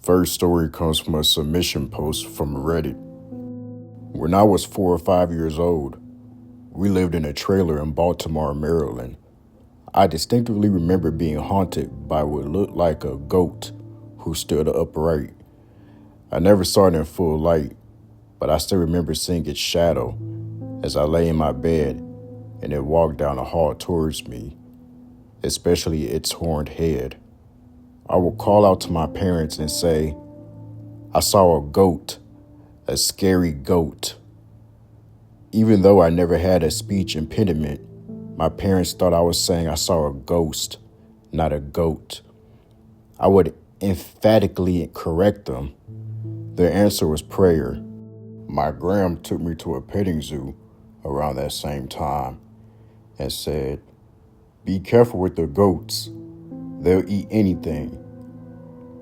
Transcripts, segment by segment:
First story comes from a submission post from Reddit. When I was 4 or 5 years old, we lived in a trailer in Baltimore, Maryland. I distinctively remember being haunted by what looked like a goat who stood upright. I never saw it in full light, but I still remember seeing its shadow as I lay in my bed and it walked down the hall towards me, especially its horned head. I would call out to my parents and say, "I saw a goat, a scary goat." Even though I never had a speech impediment, my parents thought I was saying I saw a ghost, not a goat. I would emphatically correct them. Their answer was prayer. My gram took me to a petting zoo around that same time and said, "Be careful with the goats. They'll eat anything."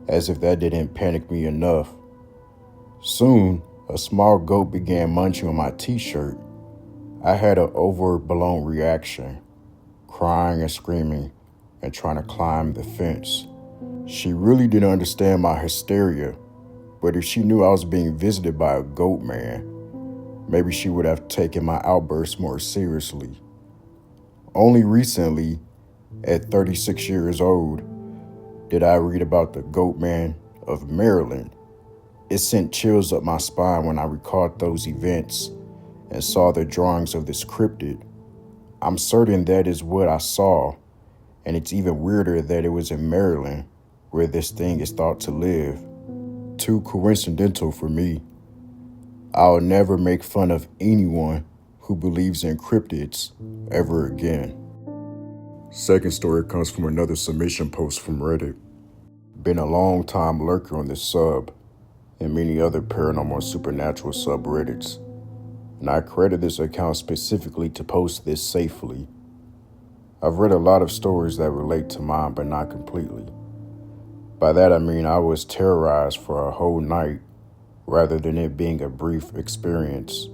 As if that didn't panic me enough. Soon, a small goat began munching on my t-shirt. I had an overblown reaction, crying and screaming and trying to climb the fence. She really didn't understand my hysteria, but if she knew I was being visited by a Goatman, maybe she would have taken my outburst more seriously. Only recently, at 36 years old, did I read about the Goatman of Maryland. It sent chills up my spine when I recalled those events and saw the drawings of this cryptid. I'm certain that is what I saw, and it's even weirder that it was in Maryland, where this thing is thought to live. Too coincidental for me. I'll never make fun of anyone who believes in cryptids ever again. Second story comes from another submission post from Reddit. Been a long time lurker on this sub and many other paranormal supernatural subreddits, and I created this account specifically to post this safely. I've read a lot of stories that relate to mine, but not completely. By that I mean I was terrorized for a whole night rather than it being a brief experience.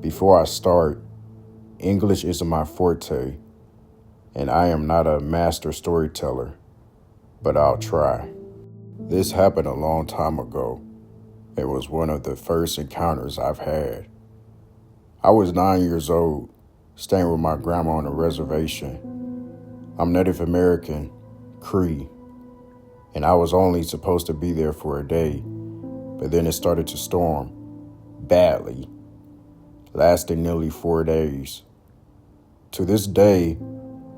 Before I start, English isn't my forte, and I am not a master storyteller, but I'll try. This happened a long time ago. It was one of the first encounters I've had. I was 9 years old, staying with my grandma on a reservation. I'm Native American, Cree, and I was only supposed to be there for a day, but then it started to storm, badly, lasting nearly 4 days. To this day,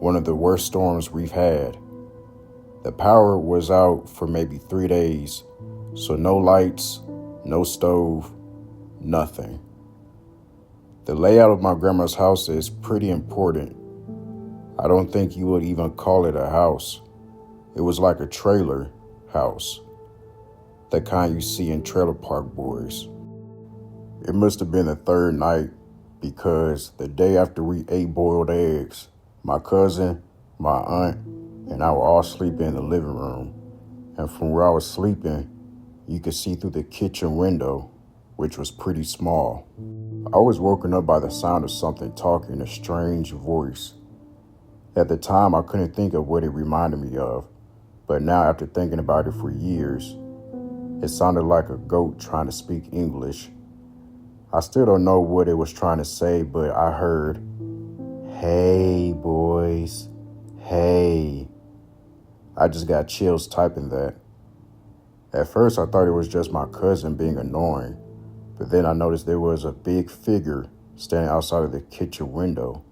one of the worst storms we've had. The power was out for maybe 3 days, so no lights, no stove, nothing. The layout of my grandma's house is pretty important. I don't think you would even call it a house. It was like a trailer house, the kind you see in Trailer Park Boys. It must have been the third night because the day after we ate boiled eggs, my cousin, my aunt, and I were all sleeping in the living room. And from where I was sleeping, you could see through the kitchen window, which was pretty small. I was woken up by the sound of something talking in a strange voice. At the time, I couldn't think of what it reminded me of, but now after thinking about it for years, it sounded like a goat trying to speak English. I still don't know what it was trying to say, but I heard, "Hey, boys, hey." I just got chills typing that. At first, I thought it was just my cousin being annoying, but then I noticed there was a big figure standing outside of the kitchen window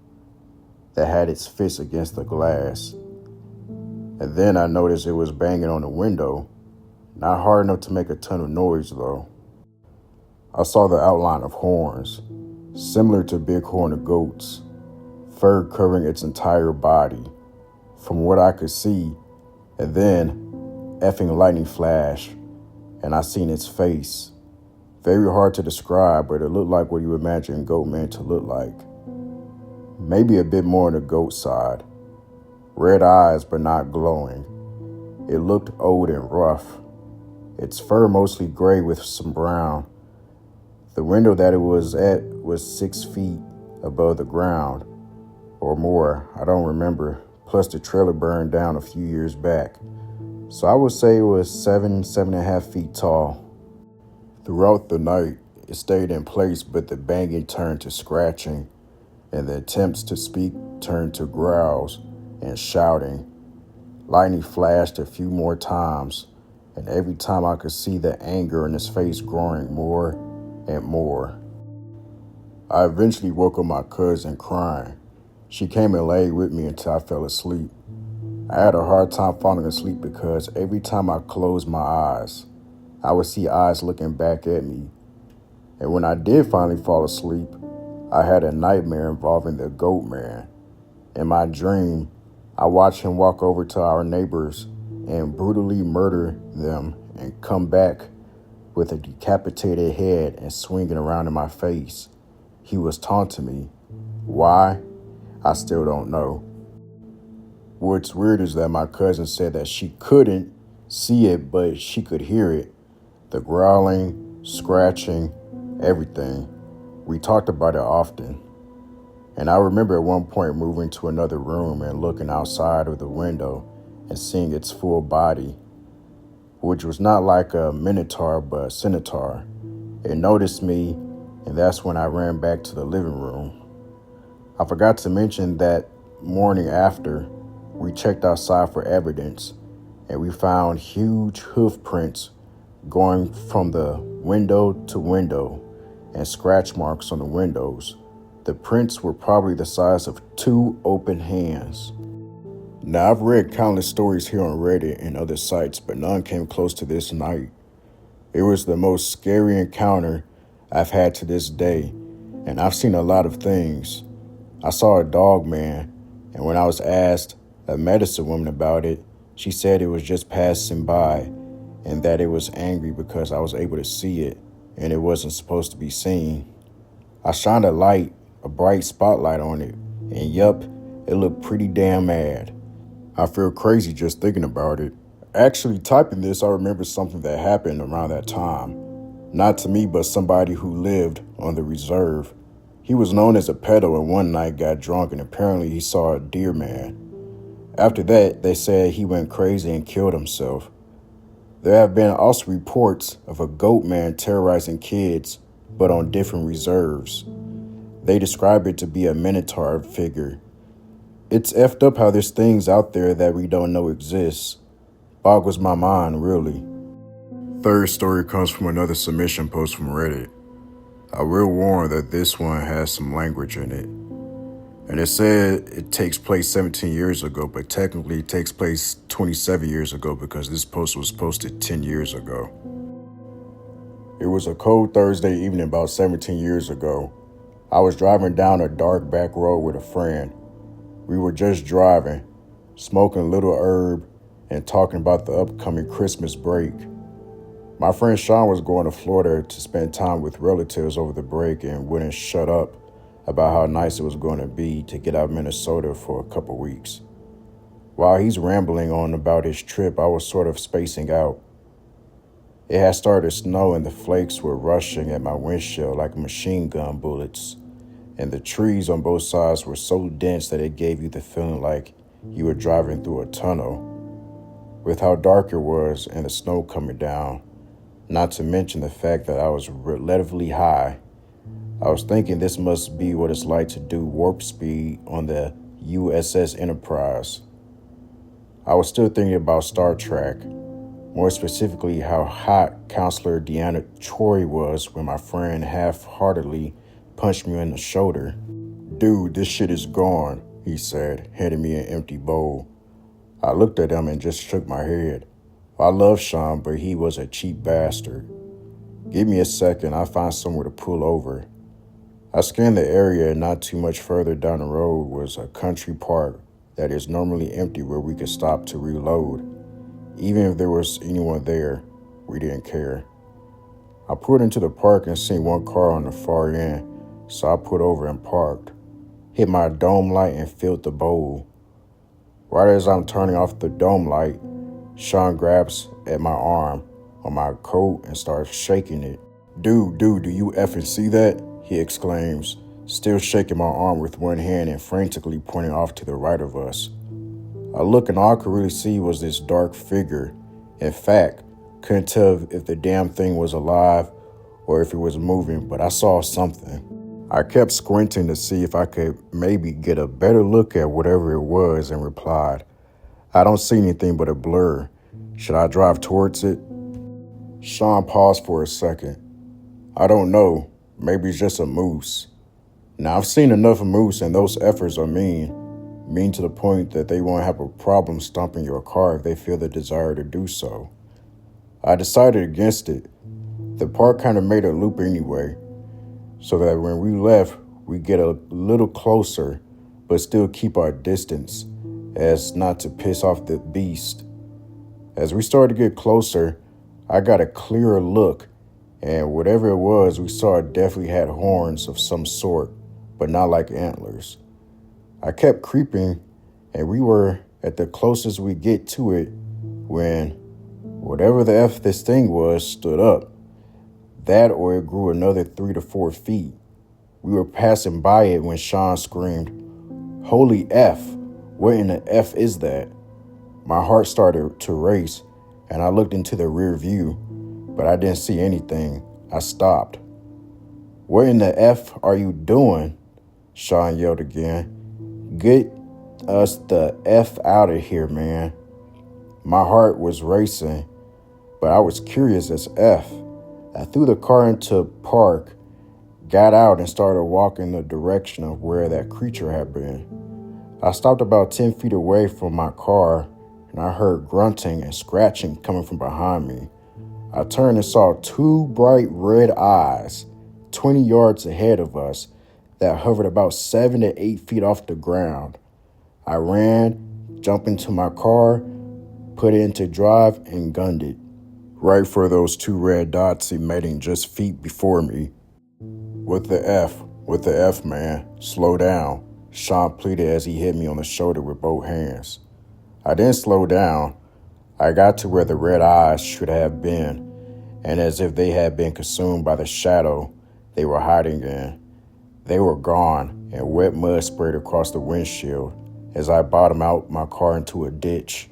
that had its fist against the glass. And then I noticed it was banging on the window, not hard enough to make a ton of noise though. I saw the outline of horns, similar to bighorn goats, fur covering its entire body, from what I could see, and then effing lightning flash, and I seen its face. Very hard to describe, but it looked like what you imagine Goatman to look like. Maybe a bit more on the goat side. Red eyes, but not glowing. It looked old and rough. Its fur mostly gray with some brown. The window that it was at was 6 feet above the ground, or more, I don't remember. Plus the trailer burned down a few years back. So I would say it was 7.5 feet tall. Throughout the night, it stayed in place, but the banging turned to scratching, and the attempts to speak turned to growls and shouting. Lightning flashed a few more times, and every time I could see the anger in his face growing more and more. I eventually woke up my cousin crying. She came and laid with me until I fell asleep. I had a hard time falling asleep because every time I closed my eyes, I would see eyes looking back at me. And when I did finally fall asleep, I had a nightmare involving the Goatman. In my dream, I watched him walk over to our neighbors and brutally murder them and come back with a decapitated head and swinging around in my face. He was taunting me. Why? I still don't know. What's weird is that my cousin said that she couldn't see it, but she could hear it. The growling, scratching, everything. We talked about it often. And I remember at one point moving to another room and looking outside of the window and seeing its full body, which was not like a minotaur, but a centaur. It noticed me, and that's when I ran back to the living room. I forgot to mention that morning after, we checked outside for evidence, and we found huge hoof prints going from the window to window and scratch marks on the windows. The prints were probably the size of 2 open hands. Now, I've read countless stories here on Reddit and other sites, but none came close to this night. It was the most scary encounter I've had to this day, and I've seen a lot of things. I saw a dog man, and when I was asked a medicine woman about it, she said it was just passing by and that it was angry because I was able to see it and it wasn't supposed to be seen. I shined a bright spotlight on it, and yup, it looked pretty damn mad. I feel crazy just thinking about it. Actually, typing this, I remember something that happened around that time. Not to me, but somebody who lived on the reserve. He was known as a pedo and one night got drunk and apparently he saw a deer man. After that, they said he went crazy and killed himself. There have been also reports of a goat man terrorizing kids, but on different reserves. They describe it to be a minotaur figure. It's effed up how there's things out there that we don't know exist. Boggles my mind, really. Third story comes from another submission post from Reddit. I will warn that this one has some language in it. And it said it takes place 17 years ago, but technically it takes place 27 years ago because this post was posted 10 years ago. It was a cold Thursday evening about 17 years ago. I was driving down a dark back road with a friend. We were just driving, smoking little herb, and talking about the upcoming Christmas break. My friend Sean was going to Florida to spend time with relatives over the break and wouldn't shut up about how nice it was going to be to get out of Minnesota for a couple weeks. While he's rambling on about his trip, I was sort of spacing out. It had started to snow and the flakes were rushing at my windshield like machine gun bullets, and the trees on both sides were so dense that it gave you the feeling like you were driving through a tunnel. With how dark it was and the snow coming down, not to mention the fact that I was relatively high, I was thinking this must be what it's like to do warp speed on the USS Enterprise. I was still thinking about Star Trek, more specifically how hot Counselor Deanna Troy was when my friend half-heartedly punched me in the shoulder. "Dude, this shit is gone," he said, handing me an empty bowl. I looked at him and just shook my head. I love Sean, but he was a cheap bastard. "Give me a second, I'll find somewhere to pull over." I scanned the area, and not too much further down the road was a country park that is normally empty where we could stop to reload. Even if there was anyone there, we didn't care. I pulled into the park and seen one car on the far end, so I pulled over and parked, hit my dome light and filled the bowl. Right as I'm turning off the dome light, Sean grabs at my arm on my coat and starts shaking it. Dude, do you effing see that?" he exclaims, still shaking my arm with one hand and frantically pointing off to the right of us. I looked and all I could really see was this dark figure. In fact, couldn't tell if the damn thing was alive or if it was moving, but I saw something. I kept squinting to see if I could maybe get a better look at whatever it was and replied, "I don't see anything but a blur. Should I drive towards it?" Sean paused for a second. "I don't know. Maybe it's just a moose." Now, I've seen enough of moose, and those efforts are mean. Mean to the point that they won't have a problem stomping your car if they feel the desire to do so. I decided against it. The park kind of made a loop anyway, so that when we left, we get a little closer, but still keep our distance, as not to piss off the beast. As we started to get closer, I got a clearer look, and whatever it was, we saw it definitely had horns of some sort, but not like antlers. I kept creeping, and we were at the closest we get to it when whatever the F this thing was stood up. That or it grew another 3 to 4 feet. We were passing by it when Sean screamed, "Holy F, what in the F is that?" My heart started to race, and I looked into the rear view, but I didn't see anything. I stopped. "What in the F are you doing?" Sean yelled again. "Get us the F out of here, man." My heart was racing, but I was curious as F. I threw the car into park, got out, and started walking the direction of where that creature had been. I stopped about 10 feet away from my car, and I heard grunting and scratching coming from behind me. I turned and saw 2 bright red eyes 20 yards ahead of us that hovered about 7 to 8 feet off the ground. I ran, jumped into my car, put it into drive, and gunned it. Right for those 2 red dots emitting just feet before me. With the F, man. Slow down," Sean pleaded as he hit me on the shoulder with both hands. I didn't slow down. I got to where the red eyes should have been, and as if they had been consumed by the shadow they were hiding in. They were gone, and wet mud sprayed across the windshield as I bottomed out my car into a ditch.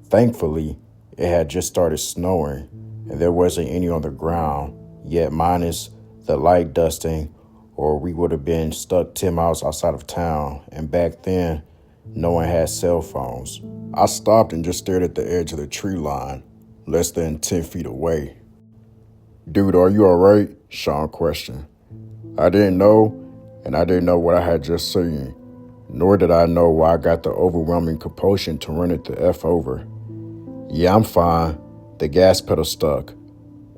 Thankfully, it had just started snowing, and there wasn't any on the ground, yet minus the light dusting, or we would have been stuck 10 miles outside of town, and back then, no one had cell phones. I stopped and just stared at the edge of the tree line, less than 10 feet away. "Dude, are you all right?" Sean questioned. I didn't know, and I didn't know what I had just seen, nor did I know why I got the overwhelming compulsion to run it the F over. "Yeah, I'm fine. The gas pedal stuck.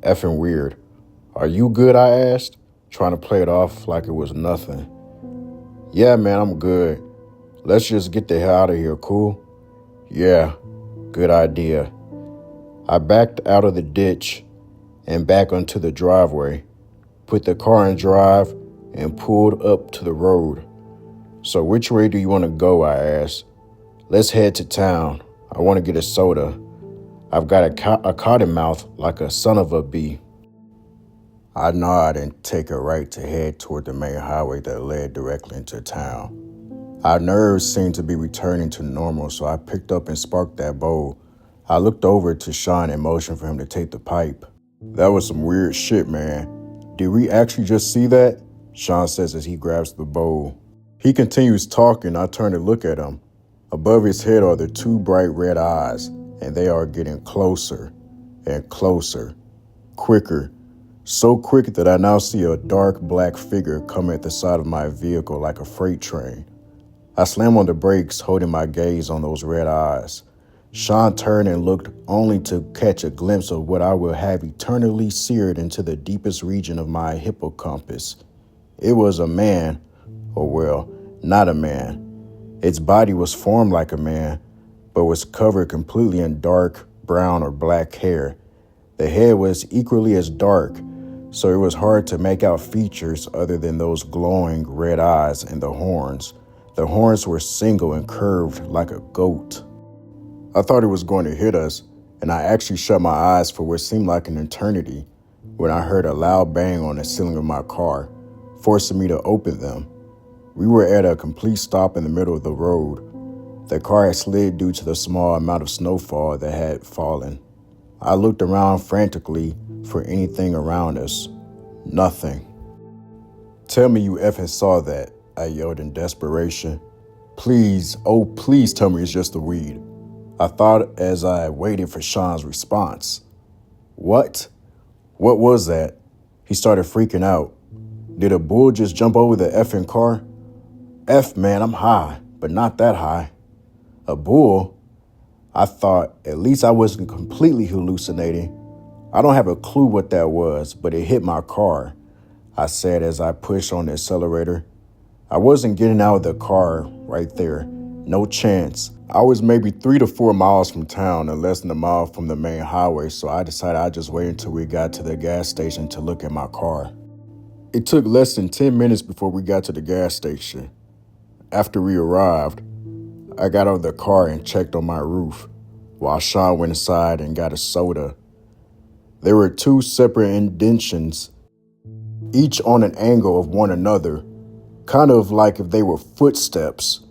Effing weird. Are you good?" I asked, trying to play it off like it was nothing. "Yeah, man, I'm good. Let's just get the hell out of here, cool?" "Yeah, good idea." I backed out of the ditch and back onto the driveway, put the car in drive, and pulled up to the road. "So which way do you want to go?" I asked. "Let's head to town. I want to get a soda. I've got a cotton mouth like a son of a bee." I nodded and take a right to head toward the main highway that led directly into town. Our nerves seemed to be returning to normal, so I picked up and sparked that bowl. I looked over to Sean and motioned for him to take the pipe. "That was some weird shit, man. Did we actually just see that?" Sean says as he grabs the bowl. He continues talking. I turn to look at him. Above his head are the 2 bright red eyes, and they are getting closer and closer, quicker. So quick that I now see a dark black figure coming at the side of my vehicle like a freight train. I slam on the brakes, holding my gaze on those red eyes. Sean turned and looked only to catch a glimpse of what I will have eternally seared into the deepest region of my hippocampus. It was a man, or well, not a man. Its body was formed like a man, but was covered completely in dark brown or black hair. The head was equally as dark, so it was hard to make out features other than those glowing red eyes and the horns. The horns were single and curved like a goat. I thought it was going to hit us, and I actually shut my eyes for what seemed like an eternity when I heard a loud bang on the ceiling of my car, forcing me to open them. We were at a complete stop in the middle of the road. The car had slid due to the small amount of snowfall that had fallen. I looked around frantically for anything around us. Nothing. "Tell me you effing saw that," I yelled in desperation. "Please, oh please tell me it's just the weed," I thought as I waited for Sean's response. "What? What was that?" He started freaking out. "Did a bull just jump over the effing car?" Man, I'm high, but not that high." "A bull?" I thought at least I wasn't completely hallucinating. "I don't have a clue what that was, but it hit my car," I said as I pushed on the accelerator. I wasn't getting out of the car right there. No chance. I was maybe 3 to 4 miles from town and less than a mile from the main highway, so I decided I'd just wait until we got to the gas station to look at my car. It took less than 10 minutes before we got to the gas station. After we arrived, I got out of the car and checked on my roof, while Sean went inside and got a soda. There were 2 separate indentions, each on an angle of one another, kind of like if they were footsteps.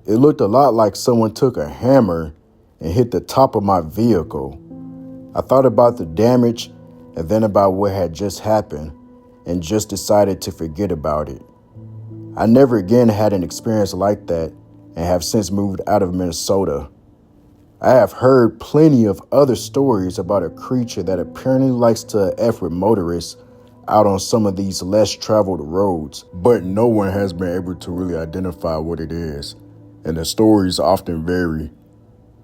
It looked a lot like someone took a hammer and hit the top of my vehicle. I thought about the damage and then about what had just happened and just decided to forget about it. I never again had an experience like that and have since moved out of Minnesota. I have heard plenty of other stories about a creature that apparently likes to F with motorists out on some of these less traveled roads, but no one has been able to really identify what it is, and the stories often vary.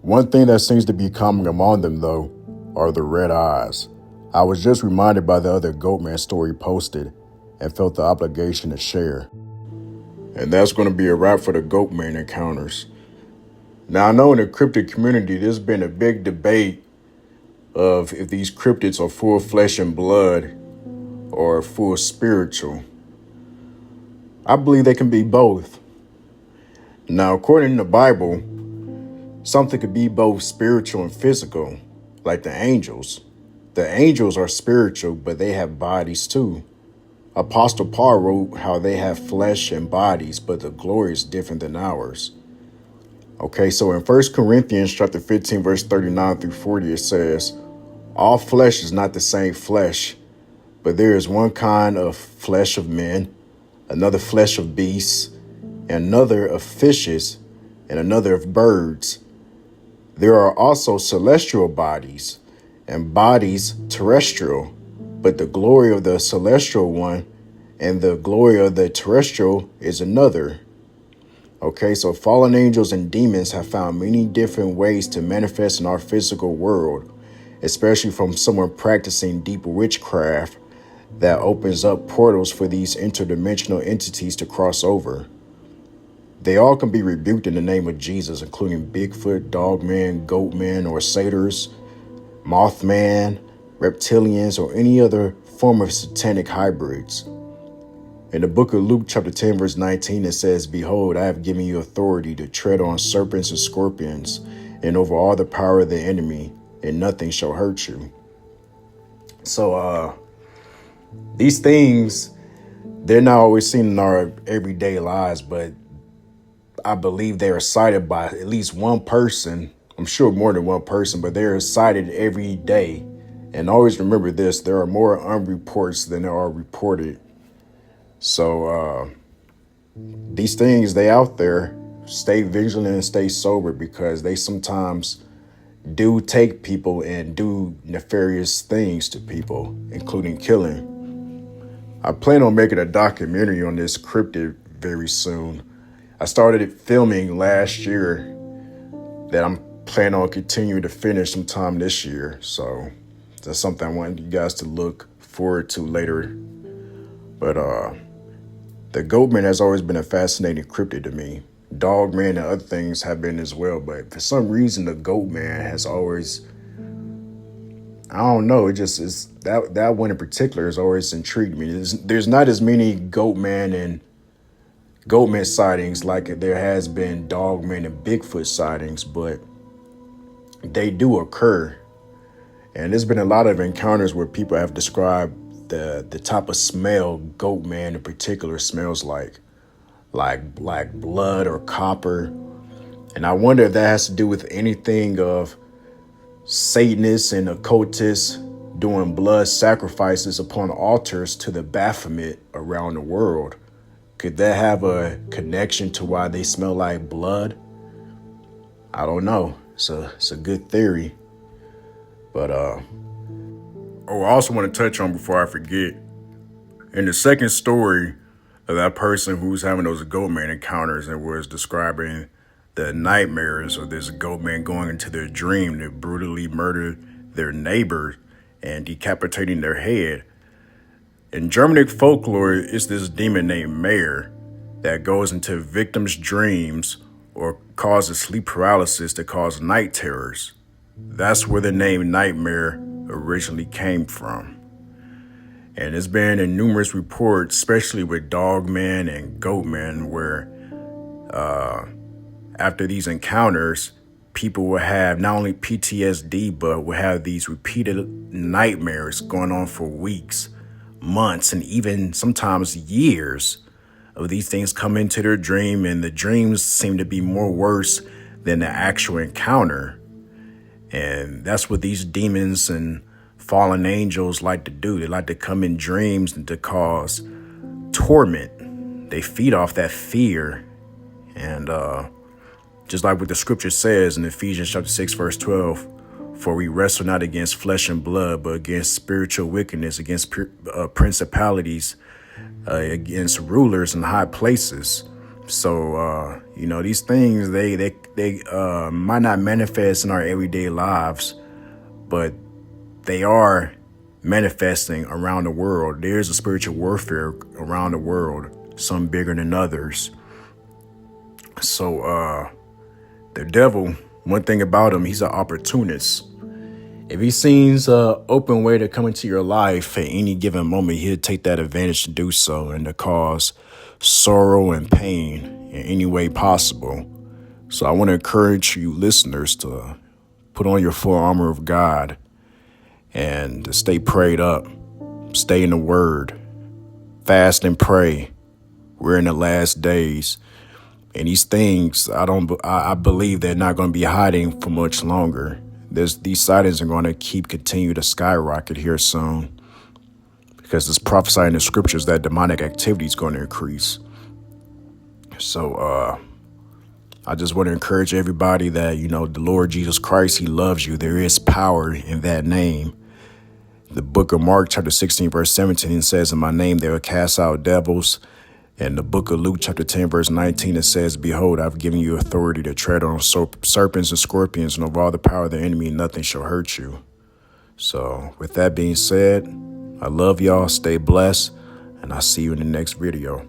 One thing that seems to be common among them, though, are the red eyes. I was just reminded by the other Goatman story posted and felt the obligation to share. And that's going to be a wrap for the Goatman encounters. Now, I know in the cryptid community, there's been a big debate of if these cryptids are full flesh and blood or full spiritual. I believe they can be both. Now, according to the Bible, something could be both spiritual and physical, like the angels. The angels are spiritual, but they have bodies too. Apostle Paul wrote how they have flesh and bodies, but the glory is different than ours. Okay, so in 1 Corinthians chapter 15, verse 39 through 40, it says, "All flesh is not the same flesh, but there is one kind of flesh of men, another flesh of beasts, another of fishes, and another of birds. There are also celestial bodies and bodies terrestrial, but the glory of the celestial one and the glory of the terrestrial is another." Okay, so fallen angels and demons have found many different ways to manifest in our physical world, especially from someone practicing deep witchcraft that opens up portals for these interdimensional entities to cross over. They all can be rebuked in the name of Jesus, including Bigfoot, Dogman, Goatman, or satyrs, Mothman, reptilians, or any other form of satanic hybrids. In the book of Luke chapter 10, verse 19, it says, "Behold, I have given you authority to tread on serpents and scorpions and over all the power of the enemy, and nothing shall hurt you." So these things, they're not always seen in our everyday lives, but I believe they are sighted by at least one person. I'm sure more than one person, but they are sighted every day. And always remember this, there are more unreports than there are reported. So these things, they out there. Stay vigilant and stay sober, because they sometimes do take people and do nefarious things to people, including killing. I plan on making a documentary on this cryptid very soon. I started filming last year that I'm planning on continuing to finish sometime this year. So that's something I want you guys to look forward to later. But the Goatman has always been a fascinating cryptid to me. Dogman and other things have been as well, but for some reason the Goatman has always, I don't know, it just is that one in particular has always intrigued me. There's not as many Goatman and Goatman sightings like there has been Dogman and Bigfoot sightings, but they do occur. And there's been a lot of encounters where people have described the type of smell Goatman in particular smells like blood or copper. And I wonder if that has to do with anything of Satanists and occultists doing blood sacrifices upon altars to the Baphomet around the world. Could that have a connection to why they smell like blood? I don't know. It's a good theory. But I also want to touch on before I forget. In the second story of that person who's having those Goatman encounters and was describing the nightmares of this Goatman going into their dream to brutally murder their neighbor and decapitating their head. In Germanic folklore, it's this demon named Mare that goes into victims' dreams or causes sleep paralysis to cause night terrors. That's where the name Nightmare originally came from. And it's been in numerous reports, especially with Dogman and Goatman, where after these encounters, people will have not only PTSD, but will have these repeated nightmares going on for weeks, months, and even sometimes years of these things come into their dream, and the dreams seem to be more worse than the actual encounter. And that's what these demons and fallen angels like to do. They like to come in dreams and to cause torment. They feed off that fear. And just like what the scripture says in Ephesians chapter 6, verse 12, for we wrestle not against flesh and blood, but against spiritual wickedness, against principalities, against rulers in high places. So, these things, they might not manifest in our everyday lives, but they are manifesting around the world. There's a spiritual warfare around the world, some bigger than others. So, the devil, one thing about him, he's an opportunist. If he sees an open way to come into your life at any given moment, he'll take that advantage to do so and to cause sorrow and pain in any way possible. So I want to encourage you listeners to put on your full armor of God and to stay prayed up, stay in the Word, fast and pray. We're in the last days. And these things, I believe they're not going to be hiding for much longer. These sightings are going to continue to skyrocket here soon, because it's prophesied in the scriptures that demonic activity is going to increase. So I just want to encourage everybody that, the Lord Jesus Christ, he loves you. There is power in that name. The book of Mark chapter 16, verse 17 says, in my name they will cast out devils. In the book of Luke chapter 10, verse 19, it says, behold, I've given you authority to tread on serpents and scorpions, and over all the power of the enemy, nothing shall hurt you. So with that being said, I love y'all. Stay blessed, and I'll see you in the next video.